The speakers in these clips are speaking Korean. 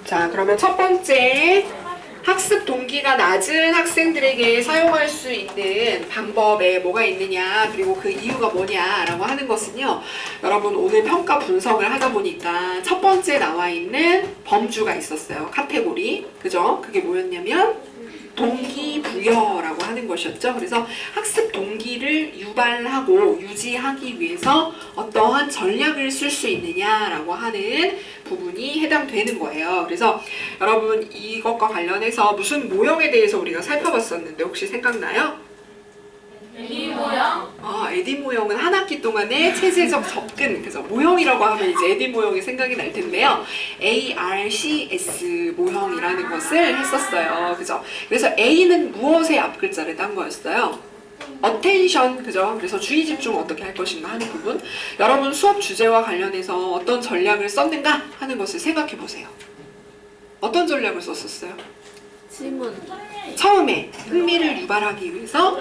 자, 그러면 첫 번째 학습 동기가 낮은 학생들에게 사용할 수 있는 방법에 뭐가 있느냐, 그리고 그 이유가 뭐냐라고 하는 것은요, 여러분 오늘 평가 분석을 하다 보니까 첫 번째 나와 있는 범주가 있었어요. 카테고리. 그죠? 그게 뭐였냐면 동기부여라고 하는 것이었죠. 그래서 학습 동기를 유발하고 유지하기 위해서 어떠한 전략을 쓸 수 있느냐라고 하는 부분이 해당되는 거예요. 그래서 여러분 이것과 관련해서 무슨 모형에 대해서 우리가 살펴봤었는데 혹시 생각나요? 에디 모형? 에디 모형은 한 학기 동안의 체제적 접근, 그래서 모형이라고 하면 이제 에디 모형이 생각이 날 텐데요. ARCS 모형이라는 것을 했었어요. 그죠? 그래서 A는 무엇의 앞글자를 딴 거였어요? attention, 그죠? 그래서 주의 집중 어떻게 할 것인가 하는 부분. 여러분 수업 주제와 관련해서 어떤 전략을 썼는가 하는 것을 생각해 보세요. 어떤 전략을 썼었어요? 질문. 처음에 흥미를 유발하기 위해서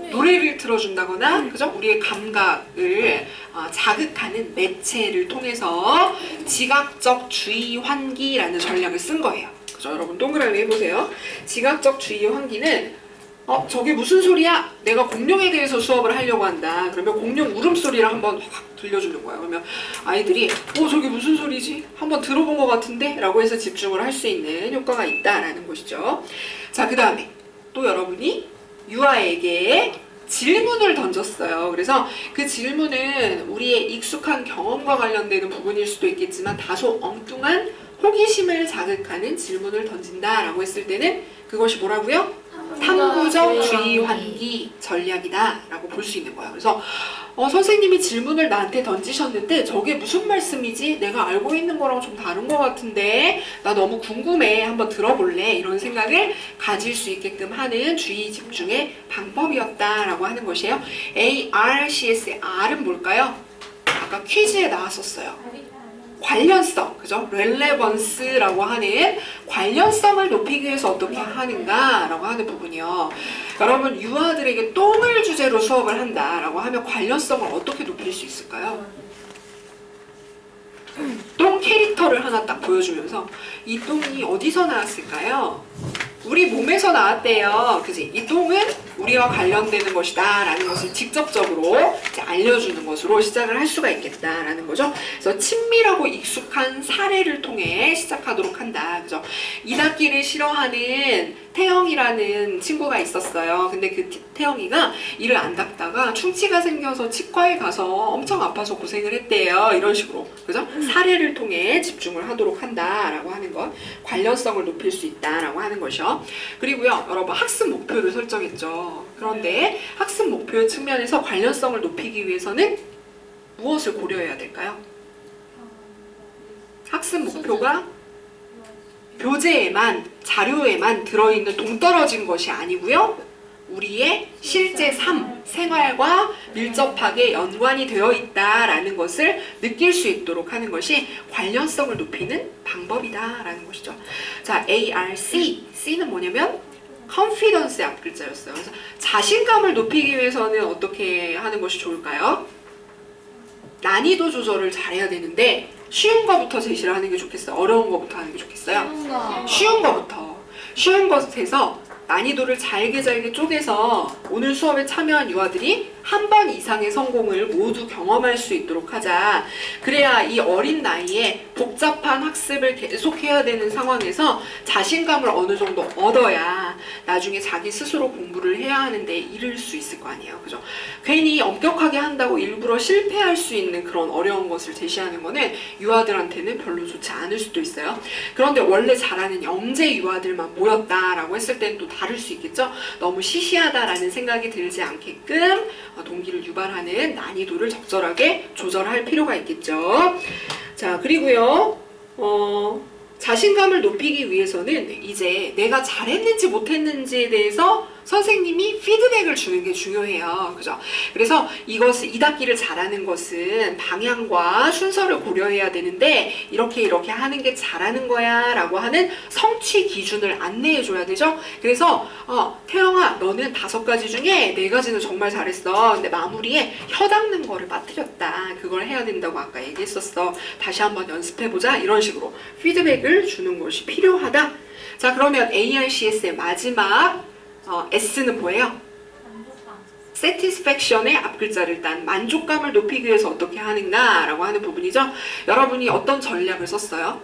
노래를 틀어준다거나, 그죠? 우리의 감각을 자극하는 매체를 통해서 지각적 주의 환기라는 전략을 쓴 거예요. 그죠? 여러분 동그라미 해보세요. 지각적 주의 환기는 저게 무슨 소리야? 내가 공룡에 대해서 수업을 하려고 한다. 그러면 공룡 울음소리를 한번 확 들려주는 거예요. 그러면 아이들이 저게 무슨 소리지? 한번 들어본 것 같은데? 라고 해서 집중을 할 수 있는 효과가 있다라는 것이죠. 자, 그 다음에 또 여러분이 유아에게 질문을 던졌어요. 그래서 그 질문은 우리의 익숙한 경험과 관련되는 부분일 수도 있겠지만 다소 엉뚱한 호기심을 자극하는 질문을 던진다라고 했을 때는 그것이 뭐라고요? 탐구적 주의 환기 전략이다 라고 볼 수 있는 거예요. 그래서 선생님이 질문을 나한테 던지셨는데 저게 무슨 말씀이지? 내가 알고 있는 거랑 좀 다른 것 같은데 나 너무 궁금해. 한번 들어볼래? 이런 생각을 가질 수 있게끔 하는 주의 집중의 방법이었다라고 하는 것이에요. ARCS의 R은 뭘까요? 아까 퀴즈에 나왔었어요. 관련성, 그죠? relevance라고 하는 관련성을 높이기 위해서 어떻게 하는가라고 하는 부분이요. 여러분 유아들에게 똥을 주제로 수업을 한다라고 하면 관련성을 어떻게 높일 수 있을까요? 똥 캐릭터를 하나 딱 보여주면서 이 똥이 어디서 나왔을까요? 우리 몸에서 나왔대요. 그지? 이 똥은 우리와 관련되는 것이다 라는 것을 직접적으로 이제 알려주는 것으로 시작을 할 수가 있겠다라는 거죠. 그래서 친밀하고 익숙한 사례를 통해 시작하도록 한다. 그죠? 이닦기를 싫어하는 태영이라는 친구가 있었어요. 근데 그 태영이가 이를 안 닦다가 충치가 생겨서 치과에 가서 엄청 아파서 고생을 했대요. 이런 식으로. 그죠? 사례를 통해 집중을 하도록 한다라고 하는 것. 관련성을 높일 수 있다라고 하는 것이요. 그리고요, 여러분 학습 목표를 설정했죠. 그런데 학습 목표의 측면에서 관련성을 높이기 위해서는 무엇을 고려해야 될까요? 학습 목표가 교재에만, 자료에만 들어있는 동떨어진 것이 아니고요. 우리의 실제 삶, 생활과 밀접하게 연관이 되어 있다라는 것을 느낄 수 있도록 하는 것이 관련성을 높이는 방법이다라는 것이죠. 자, ARC, C는 뭐냐면 confidence의 앞글자였어요. 그래서 자신감을 높이기 위해서는 어떻게 하는 것이 좋을까요? 난이도 조절을 잘해야 되는데 쉬운 거부터 제시를 하는 게 좋겠어요? 어려운 거부터 하는 게 좋겠어요? 쉬운 거부터. 쉬운 것에서 난이도를 잘게 쪼개서 오늘 수업에 참여한 유아들이 한 번 이상의 성공을 모두 경험할 수 있도록 하자. 그래야 이 어린 나이에 복잡한 학습을 계속해야 되는 상황에서 자신감을 어느 정도 얻어야 나중에 자기 스스로 공부를 해야 하는데 이를 수 있을 거 아니에요. 그죠? 괜히 엄격하게 한다고 일부러 실패할 수 있는 그런 어려운 것을 제시하는 거는 유아들한테는 별로 좋지 않을 수도 있어요. 그런데 원래 잘하는 영재 유아들만 모였다라고 했을 때는 또 다를 수 있겠죠? 너무 시시하다라는 생각이 들지 않게끔 동기를 유발하는 난이도를 적절하게 조절할 필요가 있겠죠. 자, 그리고요, 자신감을 높이기 위해서는 이제 내가 잘했는지 못했는지에 대해서 선생님이 피드백을 주는 게 중요해요. 그죠? 그래서 이것을 2학기를 잘하는 것은 방향과 순서를 고려해야 되는데 이렇게 하는 게 잘하는 거야 라고 하는 성취 기준을 안내해 줘야 되죠. 그래서 태영아 너는 5가지 중에 4가지는 정말 잘했어. 근데 마무리에 혀 닦는 거를 빠뜨렸다. 그걸 해야 된다고 아까 얘기했었어. 다시 한번 연습해보자. 이런 식으로 피드백을 주는 것이 필요하다. 자, 그러면 ARCS의 마지막 S는 뭐예요? satisfaction의 앞글자를 딴 만족감을 높이기 위해서 어떻게 하는가라고 하는 부분이죠. 여러분이 어떤 전략을 썼어요?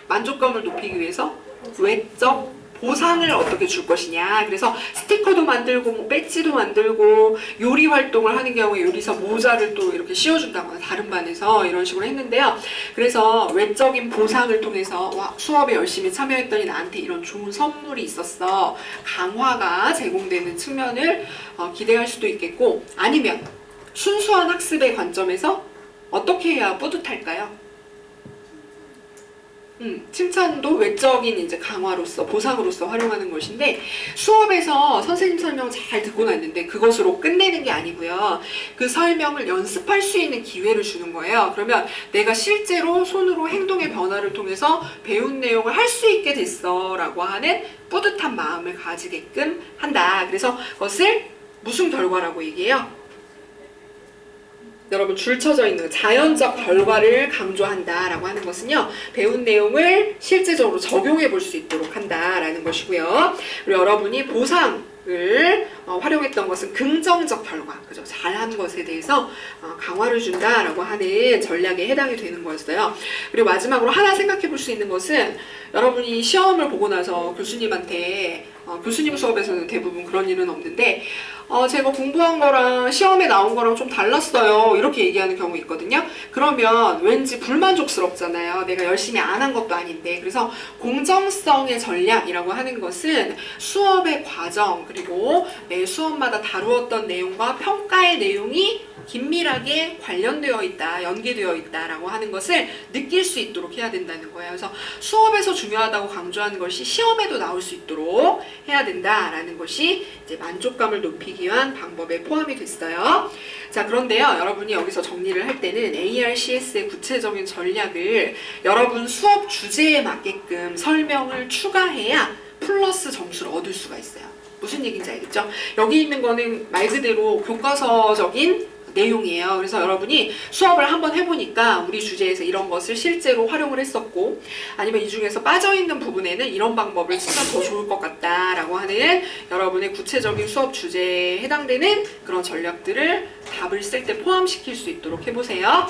만족감을 높이기 위해서 외적 보상을 어떻게 줄 것이냐. 그래서 스티커도 만들고 뭐 배지도 만들고 요리 활동을 하는 경우에 요리사 모자를 또 이렇게 씌워준다거나 다른 반에서 이런 식으로 했는데요. 그래서 외적인 보상을 통해서 와, 수업에 열심히 참여했더니 나한테 이런 좋은 선물이 있었어. 강화가 제공되는 측면을 기대할 수도 있겠고, 아니면 순수한 학습의 관점에서 어떻게 해야 뿌듯할까요? 칭찬도 외적인 이제 강화로서 보상으로서 활용하는 것인데, 수업에서 선생님 설명 잘 듣고 났는데 그것으로 끝내는 게 아니고요. 그 설명을 연습할 수 있는 기회를 주는 거예요. 그러면 내가 실제로 손으로 행동의 변화를 통해서 배운 내용을 할 수 있게 됐어 라고 하는 뿌듯한 마음을 가지게끔 한다. 그래서 그것을 무슨 결과라고 얘기해요? 여러분 줄 쳐져 있는 자연적 결과를 강조한다라고 하는 것은요, 배운 내용을 실제적으로 적용해 볼 수 있도록 한다라는 것이고요. 그리고 여러분이 보상을 활용했던 것은 긍정적 결과, 그죠? 잘한 것에 대해서 강화를 준다라고 하는 전략에 해당이 되는 거였어요. 그리고 마지막으로 하나 생각해 볼 수 있는 것은, 여러분이 시험을 보고 나서 교수님한테 교수님 수업에서는 대부분 그런 일은 없는데 제가 공부한 거랑 시험에 나온 거랑 좀 달랐어요 이렇게 얘기하는 경우 있거든요. 그러면 왠지 불만족스럽잖아요. 내가 열심히 안 한 것도 아닌데. 그래서 공정성의 전략이라고 하는 것은 수업의 과정 그리고 매 수업마다 다루었던 내용과 평가의 내용이 긴밀하게 관련되어 있다, 연계되어 있다라고 하는 것을 느낄 수 있도록 해야 된다는 거예요. 그래서 수업에서 중요하다고 강조하는 것이 시험에도 나올 수 있도록 해야 된다라는 것이 이제 만족감을 높이기 위한 방법에 포함이 됐어요. 자, 그런데요, 여러분이 여기서 정리를 할 때는 ARCS의 구체적인 전략을 여러분 수업 주제에 맞게끔 설명을 추가해야 플러스 점수를 얻을 수가 있어요. 무슨 얘기인지 알겠죠? 여기 있는 거는 말 그대로 교과서적인 내용이에요. 그래서 여러분이 수업을 한번 해보니까 우리 주제에서 이런 것을 실제로 활용을 했었고, 아니면 이 중에서 빠져있는 부분에는 이런 방법을 쓰면 더 좋을 것 같다라고 하는 여러분의 구체적인 수업 주제에 해당되는 그런 전략들을 답을 쓸 때 포함시킬 수 있도록 해보세요.